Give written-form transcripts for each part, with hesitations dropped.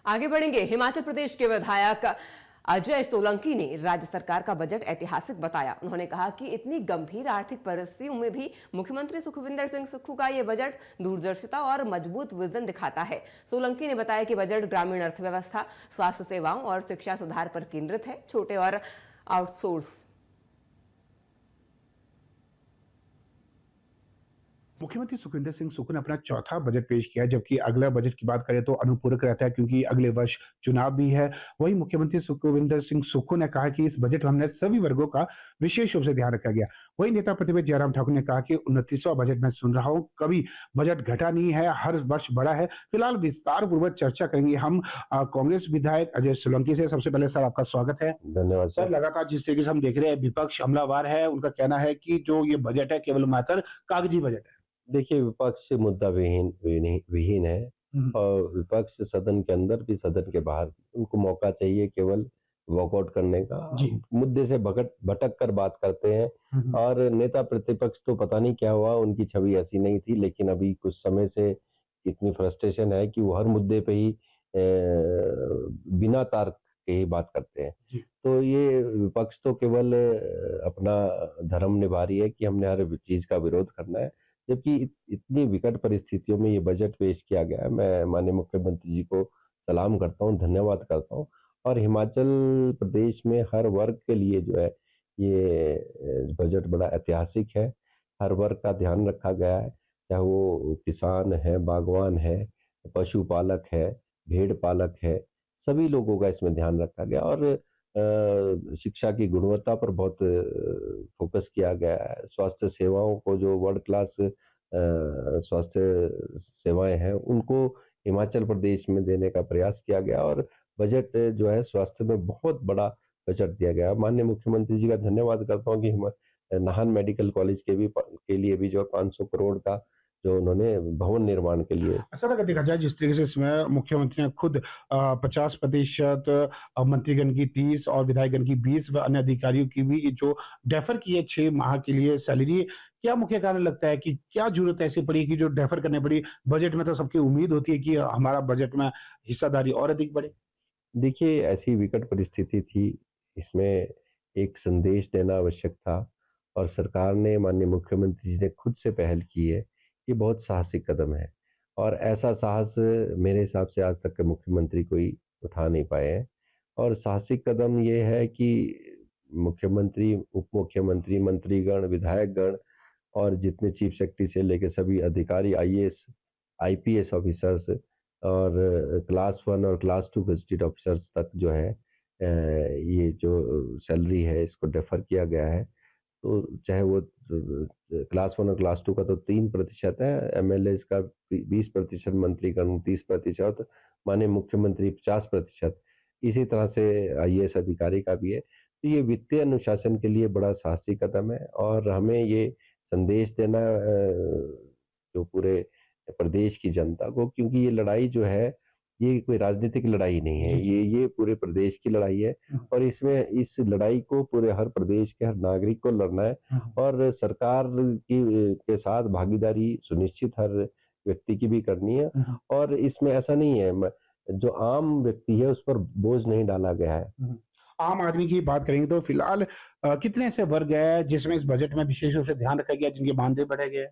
आगे बढ़ेंगे। हिमाचल प्रदेश के विधायक अजय सोलंकी ने राज्य सरकार का बजट ऐतिहासिक बताया। उन्होंने कहा कि इतनी गंभीर आर्थिक परिस्थितियों में भी मुख्यमंत्री सुखविंदर सिंह सुक्खू का ये बजट दूरदर्शिता और मजबूत विजन दिखाता है। सोलंकी ने बताया कि बजट ग्रामीण अर्थव्यवस्था, स्वास्थ्य सेवाओं और शिक्षा सुधार पर केंद्रित है। छोटे और आउटसोर्स मुख्यमंत्री सुखविंदर सिंह सुक्खू ने अपना चौथा बजट पेश किया है, जबकि अगला बजट की बात करें तो अनुपूरक रहता है क्योंकि अगले वर्ष चुनाव भी है। वहीं मुख्यमंत्री सुखविंदर सिंह सुक्खू ने कहा कि इस बजट में हमने सभी वर्गों का विशेष रूप से ध्यान रखा गया। वहीं नेता प्रतिपक्ष जयराम ठाकुर ने कहा कि 29वां बजट में सुन रहा हूँ, कभी बजट घटा नहीं है, हर वर्ष बढ़ा है। फिलहाल विस्तार पूर्वक चर्चा करेंगे हम कांग्रेस विधायक अजय सोलंकी से। सबसे पहले सर आपका स्वागत है। धन्यवाद सर, लगातार जिस तरीके से हम देख रहे हैं विपक्ष हमलावर है, उनका कहना है कि जो ये बजट है केवल मात्र कागजी बजट है। देखिए, विपक्ष मुद्दा विहीन है और विपक्ष सदन के अंदर भी सदन के बाहर उनको मौका चाहिए केवल वॉकआउट करने का। मुद्दे से भटक कर बात करते हैं और नेता प्रतिपक्ष तो पता नहीं क्या हुआ, उनकी छवि ऐसी नहीं थी, लेकिन अभी कुछ समय से इतनी फ्रस्ट्रेशन है कि वो हर मुद्दे पे ही बिना तर्क के ही बात करते हैं। तो ये विपक्ष तो केवल अपना धर्म निभा रही है कि हमने हर चीज का विरोध करना है, जबकि इतनी विकट परिस्थितियों में ये बजट पेश किया गया है। मैं माननीय मुख्यमंत्री जी को सलाम करता हूँ, धन्यवाद करता हूँ। और हिमाचल प्रदेश में हर वर्ग के लिए जो है ये बजट बड़ा ऐतिहासिक है। हर वर्ग का ध्यान रखा गया है, चाहे वो किसान है, बागवान है, पशुपालक है, भेड़ पालक है, सभी लोगों का इसमें ध्यान रखा गया। और शिक्षा की गुणवत्ता पर बहुत फोकस किया गया है। स्वास्थ्य सेवाओं को जो वर्ल्ड क्लास स्वास्थ्य सेवाएं हैं उनको हिमाचल प्रदेश में देने का प्रयास किया गया और बजट जो है स्वास्थ्य में बहुत बड़ा बजट दिया गया। माननीय मुख्यमंत्री जी का धन्यवाद करता हूँ कि नाहन मेडिकल कॉलेज के लिए भी जो 500 करोड़ का जो उन्होंने भवन निर्माण के लिए। अच्छा, अगर देखा जाए जिस तरीके से इसमें मुख्यमंत्री ने खुद 50% मंत्रीगण की 30 और विधायकगण की 20 व अन्य अधिकारियों की भी जो डेफर की है 6 माह के लिए सैलरी, क्या मुख्य कारण लगता है कि क्या जरूरत ऐसी पड़ी कि जो डेफर करने पड़ी? बजट में तो सबकी उम्मीद होती है कि हमारा बजट में हिस्सादारी और अधिक बढ़े। देखिए, ऐसी विकट परिस्थिति थी, इसमें एक संदेश देना आवश्यक था और सरकार ने, माननीय मुख्यमंत्री जी ने खुद से पहल की है। ये बहुत साहसिक कदम है और ऐसा साहस मेरे हिसाब से आज तक के मुख्यमंत्री कोई उठा नहीं पाए हैं। और साहसिक कदम ये है कि मुख्यमंत्री, उप मुख्यमंत्री, मंत्रीगण, विधायकगण और जितने चीफ सेक्रेटरी से लेकर सभी अधिकारी, आईएएस, आईपीएस ऑफिसर्स और क्लास 1 और क्लास 2 गजेटेड ऑफिसर्स तक जो है ये जो सैलरी है इसको डेफर किया गया है। तो चाहे वो क्लास 1 और क्लास 2 का तो 3% है, एमएलएस का 20%, मंत्रीगण 30%, माननीय मुख्यमंत्री 50%, इसी तरह से आईएएस अधिकारी का भी है। तो ये वित्तीय अनुशासन के लिए बड़ा साहसिक कदम है और हमें ये संदेश देना जो पूरे प्रदेश की जनता को, क्योंकि ये लड़ाई जो है ये कोई राजनीतिक लड़ाई नहीं है, ये पूरे प्रदेश की लड़ाई है और इसमें इस लड़ाई को पूरे हर प्रदेश के हर नागरिक को लड़ना है और सरकार के साथ भागीदारी सुनिश्चित हर व्यक्ति की भी करनी है। और इसमें ऐसा नहीं है जो आम व्यक्ति है उस पर बोझ नहीं डाला गया है। आम आदमी की बात करेंगे तो फिलहाल कितने ऐसे वर्ग है जिसमें इस बजट में विशेष रूप से ध्यान रखा गया, जिनके मानदेय बढ़ाए गए?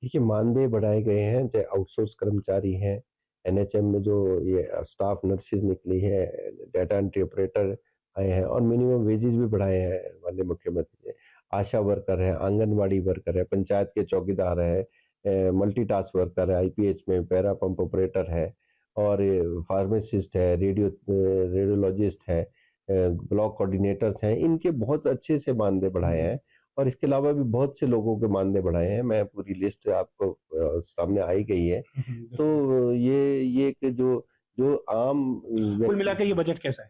देखिए, मानदेय बढ़ाए गए हैं, चाहे आउटसोर्स कर्मचारी हैं, एनएचएम में जो ये स्टाफ नर्सेज निकली है, डाटा एंट्री ऑपरेटर आए हैं और मिनिमम वेजेस भी बढ़ाए हैं माननीय मुख्यमंत्री ने। आशा वर्कर है, आंगनवाड़ी वर्कर है, पंचायत के चौकीदार है, मल्टीटास्क वर्कर है, आईपीएच में पैरा पंप ऑपरेटर है और फार्मासिस्ट है, रेडियोलॉजिस्ट है, ब्लॉक कोऑर्डिनेटर्स हैं। इनके बहुत अच्छे से मानदेय बढ़ाए हैं और इसके अलावा भी बहुत से लोगों के मानदेय बढ़ाए हैं। मैं पूरी लिस्ट आपको सामने आई गई है। तो ये कि जो आम कुल मिलाकर ये बजट कैसा है?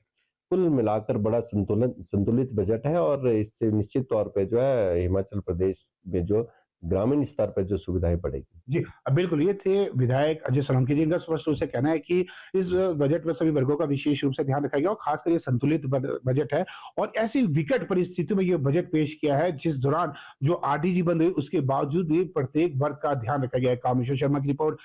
कुल मिलाकर बड़ा संतुलित बजट है और इससे निश्चित तौर पे जो है हिमाचल प्रदेश में जो ग्रामीण स्तर पर जो सुविधाएं बढ़ेगी। जी, बिल्कुल। ये थे विधायक अजय सोलंकी जी। इनका स्पष्ट रूप से कहना है कि इस बजट में सभी वर्गों का विशेष रूप से ध्यान रखा गया और खासकर ये संतुलित बजट है और ऐसी विकट परिस्थितियों में ये बजट पेश किया है जिस दौरान जो आरडीजी बंद हुई उसके बावजूद भी प्रत्येक वर्ग का ध्यान रखा गया है। कामेश्वर शर्मा की रिपोर्ट।